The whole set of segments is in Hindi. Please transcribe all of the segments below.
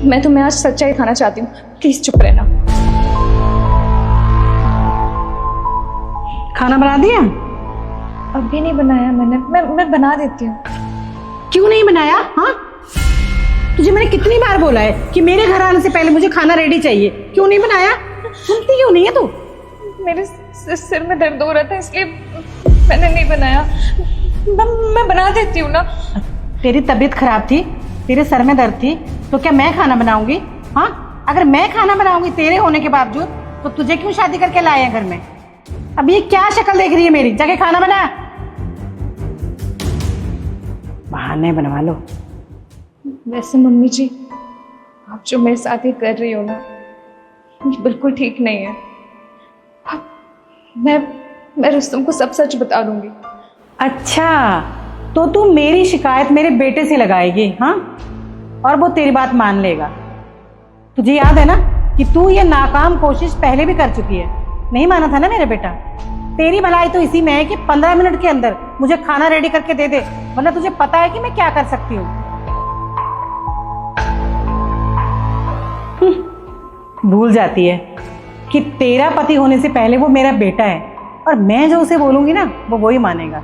मैं तुम्हें आज सच्चाई दिखाना चाहती हूँ, प्लीज चुप रहना। खाना बना दिया? अभी नहीं बनाया मैंने, मैं बना देती हूँ। क्यों नहीं बनाया? हाँ, तुझे मैंने कितनी बार बोला है कि मेरे घर आने से पहले मुझे खाना रेडी चाहिए। क्यों नहीं बनाया? सुनती क्यों नहीं है तू? मेरे सिर में दर्द हो रहा था इसलिए मैंने नहीं बनाया। मैं बना देती हूँ ना। तेरी तबीयत खराब थी, तेरे सर में दर्द थी, तो क्या मैं खाना बनाऊंगी? हाँ, अगर मैं खाना बनाऊंगी तेरे होने के बावजूद, तो तुझे क्यों शादी करके लाए हैं घर में? अब ये क्या शक्ल देख रही है मेरी? जाके खाना बना। बहाने बनवा लो। वैसे मम्मी जी, आप जो मेरे साथ ये कर रही हो ना, ये बिल्कुल ठीक नहीं है। मैं रुस्तम को सब सच बता दूंगी। अच्छा, तो तू मेरी शिकायत मेरे बेटे से लगाएगी? हाँ, और वो तेरी बात मान लेगा। तुझे याद है ना कि तू ये नाकाम कोशिश पहले भी कर चुकी है। नहीं माना था ना मेरे बेटा? तेरी भलाई तो इसी में है कि 15 मिनट के अंदर मुझे खाना रेडी करके दे दे, वरना तुझे पता है कि मैं क्या कर सकती हूँ। भूल जाती है कि तेरा पति होने से पहले वो मेरा बेटा है, और मैं जो उसे बोलूंगी ना वो वही मानेगा।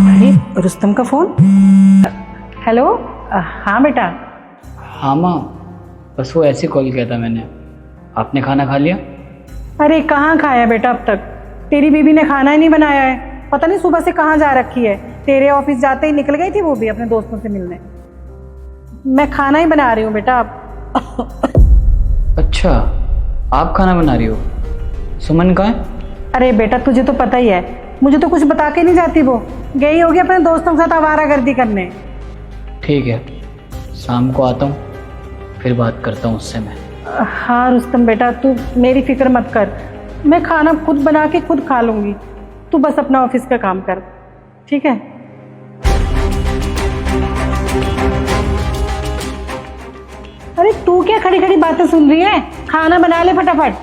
अरे रुस्तम का फोन। हेलो, हाँ बेटा। हाँ माँ, बस वो ऐसे कॉल किया था मैंने। आपने खाना खा लिया? अरे कहाँ खाया बेटा अब तक? तेरी बीबी ने खाना ही नहीं बनाया है। पता नहीं सुबह से कहाँ जा रखी है। तेरे ऑफिस जाते ही निकल गई थी वो भी अपने दोस्तों से मिलने। मैं खाना ही बना रही हूँ बेटा अब। अच्छा, आप खाना बना रही हो? सुमन कहाँ है? अरे बेटा तुझे तो पता ही है, मुझे तो कुछ बता के नहीं जाती। वो गई होगी अपने दोस्तों के साथ आवारागर्दी करने। ठीक है, शाम को आता हूँ, फिर बात करता हूँ उससे मैं। हाँ रुस्तम बेटा, तू मेरी फिक्र मत कर। मैं खाना खुद बना के खुद खा लूंगी। तू बस अपना ऑफिस का काम कर, ठीक है? अरे तू क्या खड़ी खड़ी बातें सुन रही है? खाना बना ले फटाफट।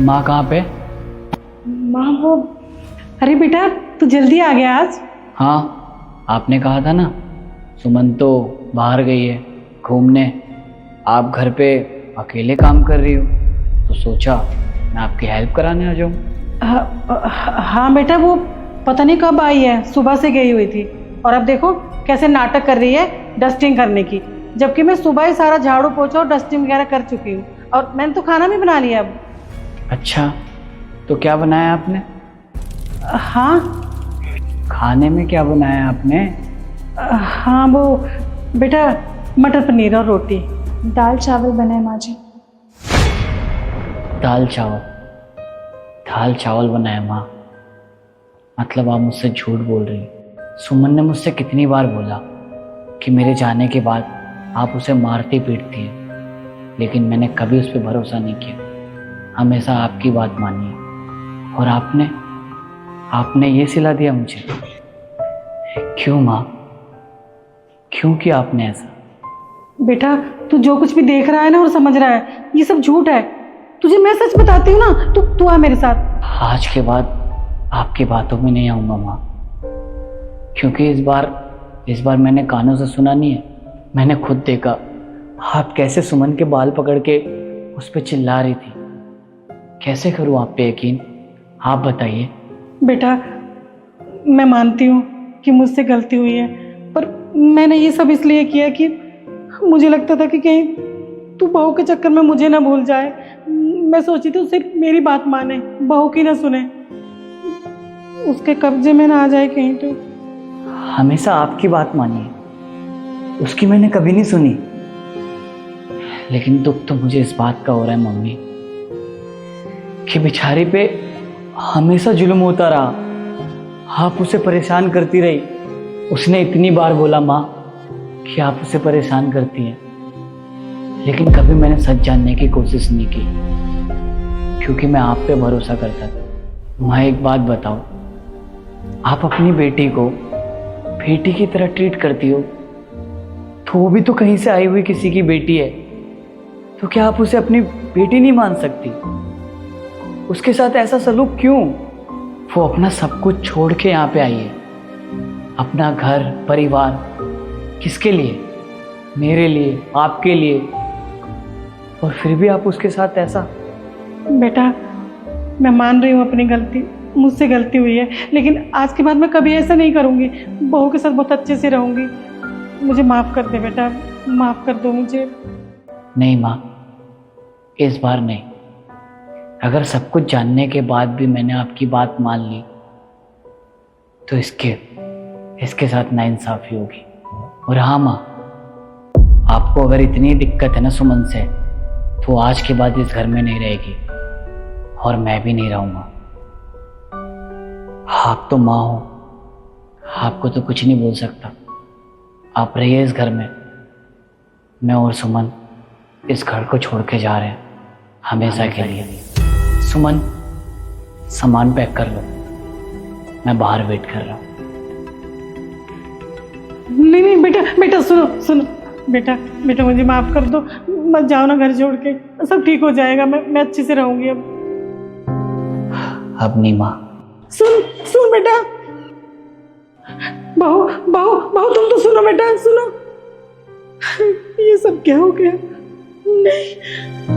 माँ कहाँ पे? माँ वो, अरे बेटा तू जल्दी आ गया आज। हाँ, आपने कहा था ना सुमन तो बाहर गई है घूमने, आप घर पे अकेले काम कर रही हो, तो सोचा मैं आपकी हेल्प कराने आ जाऊँ। हाँ बेटा, वो पता नहीं कब आई है, सुबह से गई हुई थी, और अब देखो कैसे नाटक कर रही है डस्टिंग करने की, जबकि मैं सुबह ही सारा झाड़ू पोछा और डस्टिंग वगैरह कर चुकी हूँ, और मैंने तो खाना भी बना लिया अब। अच्छा, तो क्या बनाया आपने? हाँ, खाने में क्या बनाया आपने? हाँ वो बेटा मटर पनीर और रोटी। दाल चावल बनाए माँ जी। दाल चावल? दाल चावल बनाया माँ? मतलब आप मुझसे झूठ बोल रही? सुमन ने मुझसे कितनी बार बोला कि मेरे जाने के बाद आप उसे मारती पीटती हैं, लेकिन मैंने कभी उस पर भरोसा नहीं किया, हमेशा आपकी बात मानी। और आपने ये सिला दिया मुझे। क्यों माँ, क्यों किया आपने ऐसा? बेटा तू जो कुछ भी देख रहा है ना और समझ रहा है, ये सब झूठ है। तुझे मैं सच बताती हूँ ना, तू आ मेरे साथ। आज के बाद आपकी बातों में नहीं आऊँगा माँ, क्योंकि इस बार मैंने कानों से सुना नहीं है, मैंने खुद देखा आप कैसे सुमन के बाल पकड़ के उस पर चिल्ला रही थी। कैसे करूँ आप पे यकीन, आप बताइए। बेटा मैं मानती हूँ कि मुझसे गलती हुई है, पर मैंने ये सब इसलिए किया कि मुझे लगता था कि कहीं तू बहू के चक्कर में मुझे ना भूल जाए। मैं सोची थी सिर्फ मेरी बात माने, बहू की ना सुने, उसके कब्जे में ना आ जाए कहीं। तो हमेशा आपकी बात मानी है, उसकी मैंने कभी नहीं सुनी। लेकिन दुख तो मुझे इस बात का हो रहा है मम्मी कि बेचारी पे हमेशा जुल्म होता रहा, आप उसे परेशान करती रही। उसने इतनी बार बोला माँ कि आप उसे परेशान करती हैं, लेकिन कभी मैंने सच जानने की कोशिश नहीं की, क्योंकि मैं आप पे भरोसा करता था। माँ एक बात बताओ, आप अपनी बेटी को बेटी की तरह ट्रीट करती हो, तो वो भी तो कहीं से आई हुई किसी की बेटी है, तो क्या आप उसे अपनी बेटी नहीं मान सकती? उसके साथ ऐसा सलूक क्यों? वो अपना सब कुछ छोड़ के यहाँ पे आई है, अपना घर परिवार, किसके लिए? मेरे लिए, आपके लिए। और फिर भी आप उसके साथ ऐसा। बेटा, मैं मान रही हूँ अपनी गलती, मुझसे गलती हुई है, लेकिन आज के बाद मैं कभी ऐसा नहीं करूँगी। बहू के साथ बहुत अच्छे से रहूँगी। मुझे माफ़ कर दे बेटा, माफ़ कर दो मुझे। नहीं माँ, इस बार नहीं। अगर सब कुछ जानने के बाद भी मैंने आपकी बात मान ली तो इसके साथ नाइंसाफ़ी होगी। और हाँ माँ, आपको अगर इतनी दिक्कत है ना सुमन से, तो आज के बाद इस घर में नहीं रहेगी और मैं भी नहीं रहूँगा। आप तो माँ हो, आपको तो कुछ नहीं बोल सकता। आप रहिए इस घर में। मैं और सुमन इस घर को छोड़ के जा रहे हैं हमेशा के लिए। सुमन, सामान पैक कर लो, मैं बाहर वेट कर रहा हूँ। नहीं नहीं बेटा, बेटा सुनो सुनो, बेटा बेटा मुझे माफ़ कर दो। मत जाओ ना घर छोड़ के, सब ठीक हो जाएगा। मैं अच्छे से रहूँगी अब नहीं माँ। सुन सुन बेटा, बहू बहू बहू, तुम तो सुनो बेटा, सुनो। ये सब क्या हो गया? नहीं